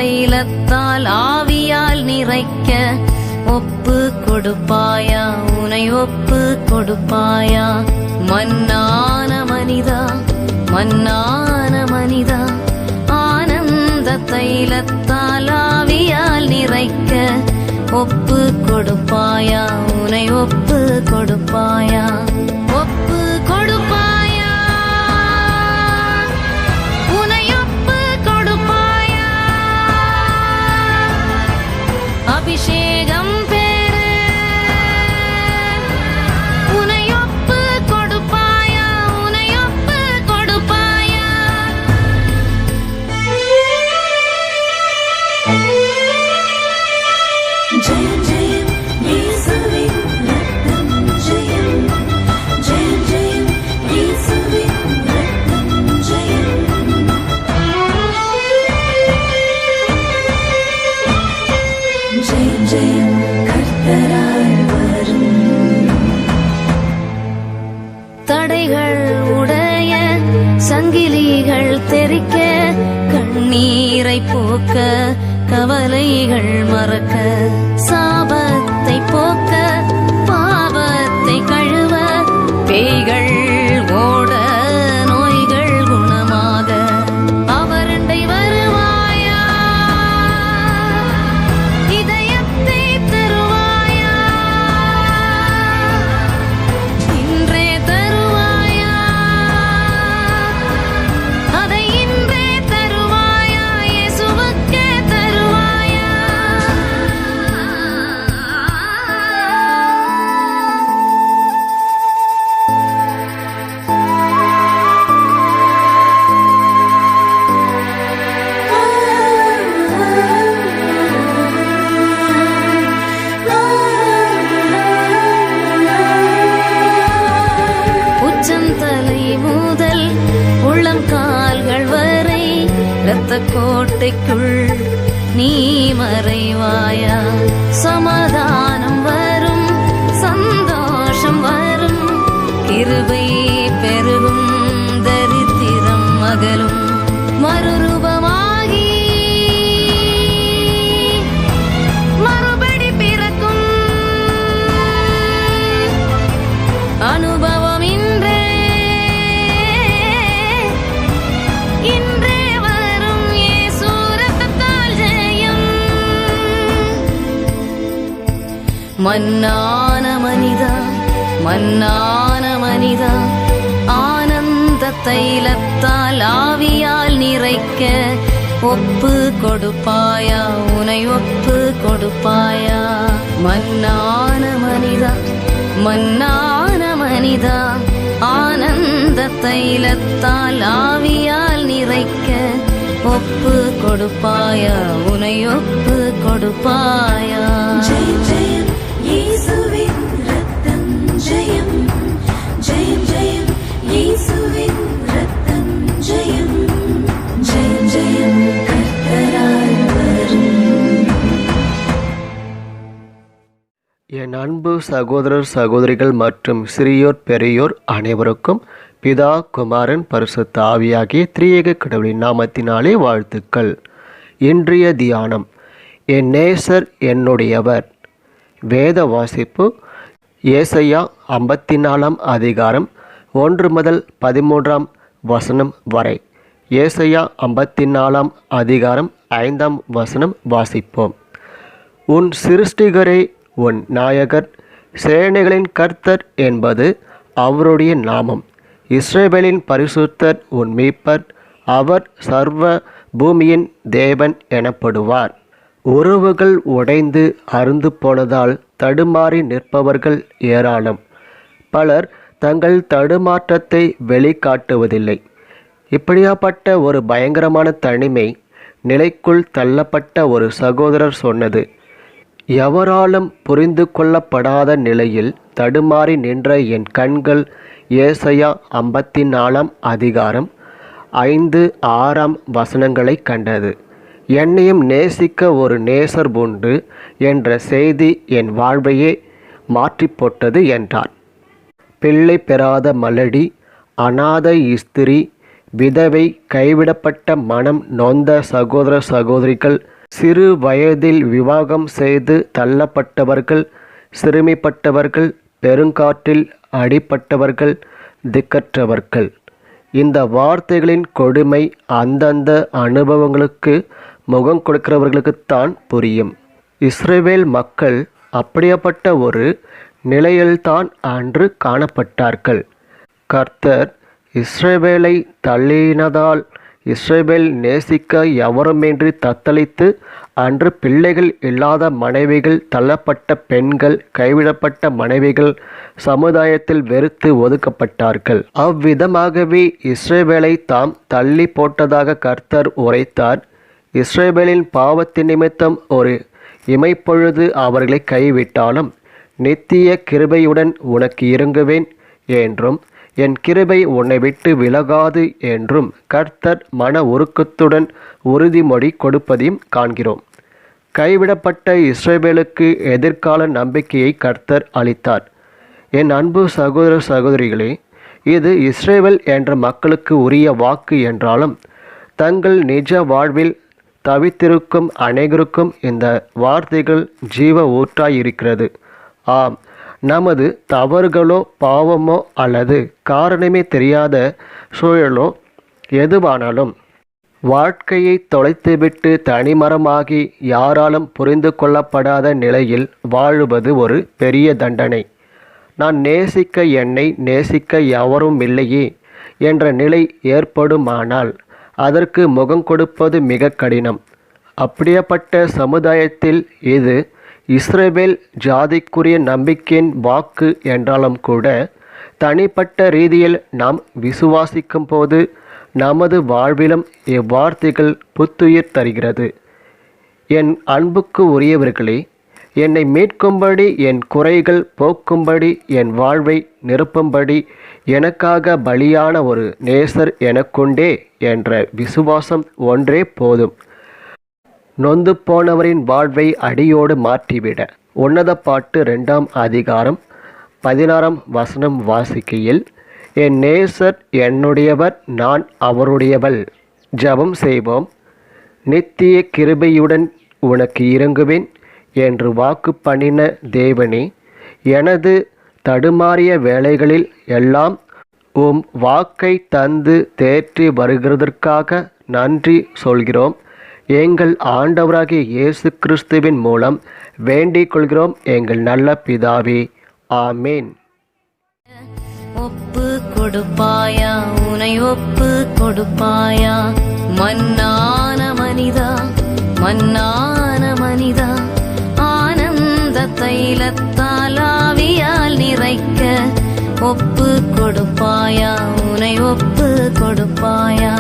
தைலத்தால் ஆவியால் நிறைக்க ஒப்பு கொடுப்பாயா, உனை ஒப்பு கொடுப்பாயா. மன்னான மனிதா, மன்னான மனிதா, ஆனந்த தைலத்தால் ஆவியால் நிறைக்க ஒப்பு கொடுப்பாயா, உனை ஒப்பு கொடுப்பாயா. ஒப்பு கொடுப்பாயா, உனை ஒப்பு கொடுப்பாயா. அபிஷேகம் பெறு, உனை ஒப்பு கொடுப்பாயா, உனை ஒப்பு கொடுப்பாயா. ஜெயம் ஜெயம் இயேசுவின் ரத்தம் ஜெயம், ஜெயம் ஜெயம் இயேசுவின் ரத்தம் ஜெயம். ஜெயம் ஜெயம் கர்த்தரால் வரும். தடைகள் உடைய சங்கிலிகள் தெறிக்க, கண்ணீரை போக்க, கவலைகள் மறக்க, சாபத்தை போக்க, பாவத்தை கழுவ, பேய்கள் ஓட, நோய்கள் குணமாக அவரண்டை வருவாயா, இதயத்தை தருவாயா, இன்றே தருவாயா, அதை இன்றே தருவாயா, இயேசுவுக்கே தருவாயா. உச்சந்தலை முதல் உள்ளம் கால்கள் வரை இரத்த கோட்டைக்குள் நீ மறைவாயா. சமாதானம் வரும், சந்தோஷம் வரும், கிருபை பெருகும், தரித்திரம் அகலும், மறுரூபமாகி மறுபடி பிறக்கும் அனுபவம் இன்றே இன்றே வரும். இயேசு ரத்தத்தால் ஜெயம். மன்னான மனிதா, மன்னான மனிதா, ஆனந்த தைலத்தால் ஆவியால் நிறைக்க ஒப்பு கொடுப்பாயா, உனை ஒப்பு கொடுப்பாயா. மன்னான மனிதா, மன்னான மனிதா, ஆனந்த தைலத்தால் ஆவியால் நிறைக்க ஒப்பு கொடுப்பாயா, உனை ஒப்பு கொடுப்பாயா. ஜெயம் ஜெயம் இயேசுவின் ரத்தம் ஜெயம், ஜெயம் ஜெயம் இயேசுவின் ரத்தம் ஜெயம், ஜெயம் ஜெயம் கர்த்தரால் வரும். என் அன்பு சகோதரர் சகோதரிகள் மற்றும் சிறியோர் பெரியோர் அனைவருக்கும் பிதா குமாரன் பரிசுத்த ஆவியாகிய திரியேக கடவுளின் நாமத்தினாலே வாழ்த்துக்கள். இன்றைய தியானம், என் நேசர் என்னுடையவர். வேத வாசிப்பு ஏசாயா 54 அதிகாரம் 1 முதல் 13 வசனம் வரை. ஏசாயா 54 அதிகாரம் 5 வசனம் வாசிப்போம். உன் சிருஷ்டிகரே, உன் நாயகர், சேனைகளின் கர்த்தர் என்பது அவருடைய நாமம். இஸ்ரவேலின் பரிசுத்தர் உன் மீட்பர், அவர் சர்வ பூமியின் தேவன் எனப்படுவார். உறவுகள் உடைந்து அருந்து போனதால் தடுமாறி நிற்பவர்கள் ஏராளம். பலர் தங்கள் தடுமாற்றத்தை வெளிக்காட்டுவதில்லை. இப்படியாப்பட்ட ஒரு பயங்கரமான தனிமை நிலைக்குள் தள்ளப்பட்ட ஒரு சகோதரர் சொன்னது. எவராலும் புரிந்து கொள்ளப்படாத நிலையில் தடுமாறி நின்ற என் கண்கள் ஏசாயா 54 அதிகாரம் 5-6 வசனங்களை கண்டது. என்னையும் நேசிக்க ஒரு நேசர் உண்டு என்ற செய்தி என் வாழ்வையே மாற்றி போட்டது என்றார். பிள்ளை பெறாத மலடி, அநாதை ஸ்திரீ, விதவை, கைவிடப்பட்ட மனம் நொந்த சகோதர சகோதரிகள் சிறு வயதில் விவாகம் செய்து தள்ளப்பட்டவர்கள், சிறுமிப்பட்டவர்கள், பெருங்காற்றில் அடிப்பட்டவர்கள், திக்கற்றவர்கள். இந்த வார்த்தைகளின் கொடுமை அந்தந்த அனுபவங்களுக்கு முகம் கொடுக்கிறவர்களுக்குத்தான் புரியும். இஸ்ரவேல் மக்கள் அப்படிப்பட்ட ஒரு நிலையில்தான் அன்று காணப்பட்டார்கள். கர்த்தர் இஸ்ரவேலை தள்ளினதால் இஸ்ரவேல் நேசிக்க எவருமின்றி தத்தளித்து அன்று பிள்ளைகள் இல்லாத மனைவிகள், தள்ளப்பட்ட பெண்கள், கைவிடப்பட்ட மனைவிகள் சமுதாயத்தில் வெறுத்து ஒதுக்கப்பட்டார்கள். அவ்விதமாகவே இஸ்ரவேலை தாம் தள்ளி போட்டதாக கர்த்தர் உரைத்தார். இஸ்ரவேலின் பாவத்தின் நிமித்தம் ஒரு இமைப்பொழுது அவர்களை கைவிட்டாலும் நித்திய கிருபையுடன் உனக்கு இறங்குவேன் என்றும் என் கிருபை உன்னை விட்டு விலகாது என்றும் கர்த்தர் மன உருக்கத்துடன் உறுதிமொழி கொடுப்பதையும் காண்கிறோம். கைவிடப்பட்ட இஸ்ரவேலுக்கு எதிர்கால நம்பிக்கையை கர்த்தர் அளித்தார். என் அன்பு சகோதர சகோதரிகளே, இது இஸ்ரவேல் என்ற மக்களுக்கு உரிய வாக்கு என்றாலும் தங்கள் நிஜ வாழ்வில் தவித்திருக்கும் அனைவருக்கும் இந்த வார்த்தைகள் ஜீவ ஊற்றாய் இருக்கிறது. ஆம், நமது தவறுகளோ பாவமோ அல்லது காரணமே தெரியாத சூழலோ எதுவானாலும் வாழ்க்கையை தொலைத்துவிட்டு தனிமரமாகி யாராலும் புரிந்து கொள்ளப்படாத நிலையில் வாழுவது ஒரு பெரிய தண்டனை. நான் நேசிக்க என்னை நேசிக்க எவரும் இல்லையே என்ற நிலை ஏற்படுமானால் அதற்கு முகம் கொடுப்பது மிக கடினம். அப்படியேப்பட்ட சமுதாயத்தில் இது இஸ்ரவேல் ஜாதிக்குரிய நம்பிக்கையின் வாக்கு என்றாலும் கூட தனிப்பட்ட ரீதியில் நாம் விசுவாசிக்கும் போது நமது வாழ்விலும் இவ்வார்த்தைகள் புத்துயிர் தருகிறது. என் அன்புக்கு உரியவர்களே, என்னை மீட்கும்படி, என் குறைகள் போக்கும்படி, என் வாழ்வை நிரப்பும்படி எனக்காக பலியான ஒரு நேசர் எனக்குண்டே என்ற விசுவாசம் ஒன்றே போதும். நொந்து போனவரின் வாழ்வை அடியோடு மாற்றிவிட. உன்னத பாட்டு 2ஆம் அதிகாரம் 16ஆம் வசனம் வாசிக்கையில், என் நேசர் என்னுடையவர், நான் அவருடையவள். ஜெபம் செய்வோம். நித்திய கிருபையுடன் உனக்கு இறங்குவேன் என்று வாக்கு பண்ணின தேவனே, எனது தடுமாறிய வேளைகளில் எல்லாம் உம் வாக்கை தந்து தேற்றி வருகிறதற்காக நன்றி சொல்கிறோம். எங்கள் ஆண்டவராகிய இயேசு கிறிஸ்துவின் மூலம் வேண்டிக் கொள்கிறோம் எங்கள் நல்ல பிதாவே. ஆமேன். ஒப்பு கொடுப்பாயா, உனை ஒப்பு கொடுப்பாயா, மன்னான மனிதா, மன்னான மனிதா, ஆனந்த தைலத்தால் ஆவியால் நிறைக்க ஒப்பு கொடுப்பாயா, உனை ஒப்பு கொடுப்பாயா.